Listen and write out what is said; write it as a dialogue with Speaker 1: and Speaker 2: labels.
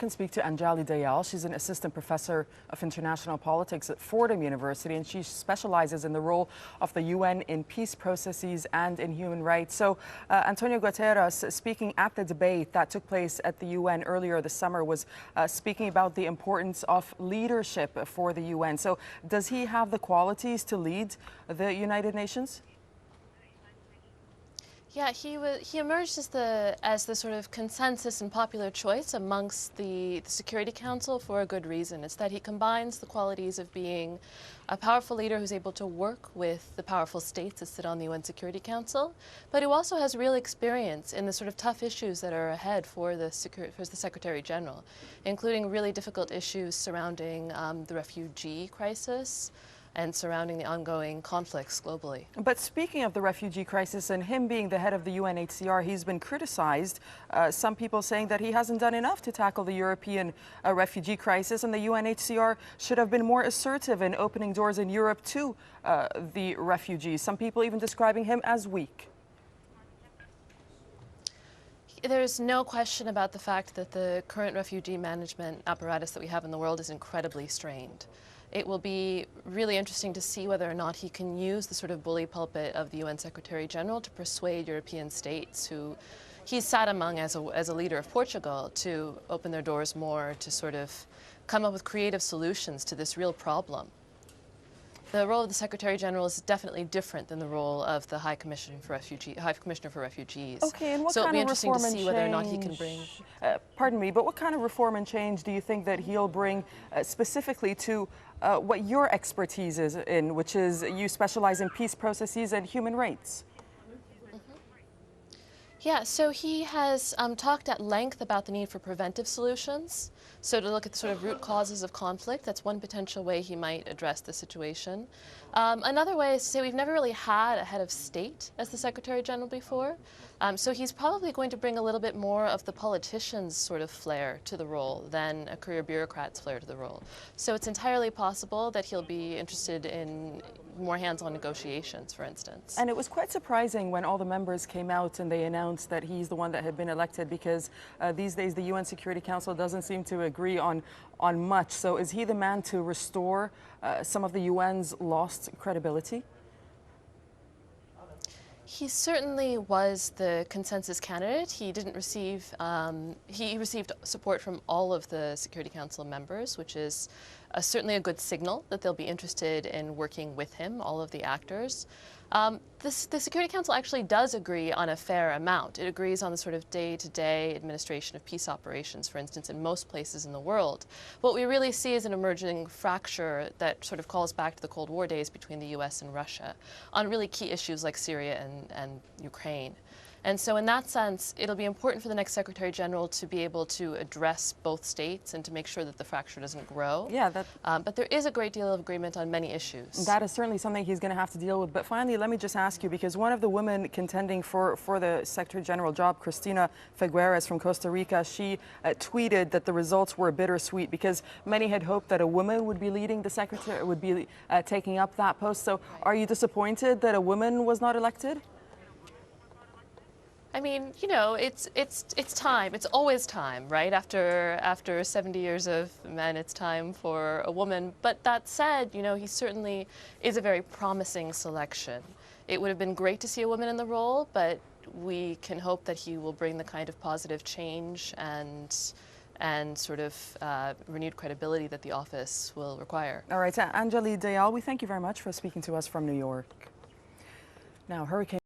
Speaker 1: can speak to Anjali Dayal. She's an assistant professor of international politics at Fordham University, and she specializes in the role of the UN in peace processes and in human rights. So, António Guterres, speaking at the debate that took place at the UN earlier this summer, was speaking about the importance of leadership for the UN. So, does he have the qualities to lead the United Nations?
Speaker 2: Yeah, he emerged as the sort of consensus and popular choice amongst the Security Council for a good reason. It's that he combines the qualities of being a powerful leader who's able to work with the powerful states that sit on the UN Security Council, but who also has real experience in the sort of tough issues that are ahead for the Secretary General, including really difficult issues surrounding the refugee crisis and surrounding the ongoing conflicts globally.
Speaker 1: But speaking of the refugee crisis and him being the head of the UNHCR, he's been criticized. Some people saying that he hasn't done enough to tackle the European refugee crisis, and the UNHCR should have been more assertive in opening doors in Europe to the refugees. Some people even describing him as weak.
Speaker 2: There's no question about the fact that the current refugee management apparatus that we have in the world is incredibly strained. It will be really interesting to see whether or not he can use the sort of bully pulpit of the UN Secretary General to persuade European states who he's sat among as a leader of Portugal to open their doors more, to sort of come up with creative solutions to this real problem. The role of the Secretary General is definitely different than the role of the High Commissioner for Refugees.
Speaker 1: Okay, and what
Speaker 2: so
Speaker 1: kind
Speaker 2: it'll be
Speaker 1: of
Speaker 2: interesting to
Speaker 1: reform
Speaker 2: see whether or not he can bring.
Speaker 1: Pardon me, but what kind of reform and change do you think that he'll bring specifically to what your expertise is in, which is you specialize in peace processes and human rights?
Speaker 2: Yeah, so he has talked at length about the need for preventive solutions. So to look at the sort of root causes of conflict, that's one potential way he might address the situation. Another way is to say we've never really had a head of state as the Secretary General before. So he's probably going to bring a little bit more of the politician's sort of flair to the role than a career bureaucrat's flair to the role. So it's entirely possible that he'll be interested in more hands-on negotiations, for instance.
Speaker 1: And it was quite surprising when all the members came out and they announced that he's the one that had been elected, because these days the UN Security Council doesn't seem to agree on much. So is he the man to restore some of the UN's lost credibility?
Speaker 2: He certainly was the consensus candidate. He didn't receive, he received support from all of the Security Council members, which is certainly a good signal that they'll be interested in working with him, all of the actors. The Security Council actually does agree on a fair amount. It agrees on the sort of day-to-day administration of peace operations, for instance, in most places in the world. What we really see is an emerging fracture that sort of calls back to the Cold War days between the US and Russia on really key issues like Syria and Ukraine. And so in that sense, it'll be important for the next Secretary General to be able to address both states and to make sure that the fracture doesn't grow.
Speaker 1: Yeah,
Speaker 2: but there is a great deal of agreement on many issues.
Speaker 1: That is certainly something he's going to have to deal with. But finally, let me just ask you, because one of the women contending for the Secretary General job, Cristina Figueres from Costa Rica, she tweeted that the results were bittersweet because many had hoped that a woman would be leading the secretary, would be taking up that post. So are you disappointed that a woman was not elected?
Speaker 2: I mean, you know, it's time. It's always time, right? After 70 years of men, it's time for a woman. But that said, you know, he certainly is a very promising selection. It would have been great to see a woman in the role, but we can hope that he will bring the kind of positive change and sort of renewed credibility that the office will require.
Speaker 1: All right, Anjali Dayal, we thank you very much for speaking to us from New York. Now, Hurricane